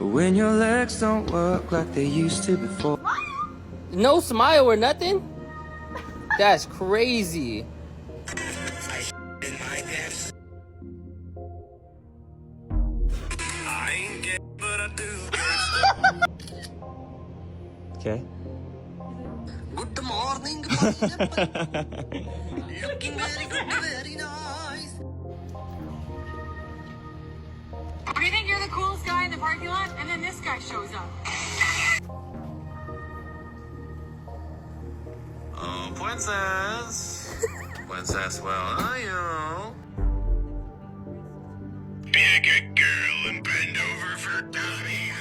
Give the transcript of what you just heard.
When your legs don't work like they used to before. No smile or nothing? That's crazy. Okay. Good morning, looking very good, very nice. You think you're the coolest guy in the parking lot, and then this guy shows up. Oh, princess. Princess, where are you? Be a good girl and bend over for Daddy.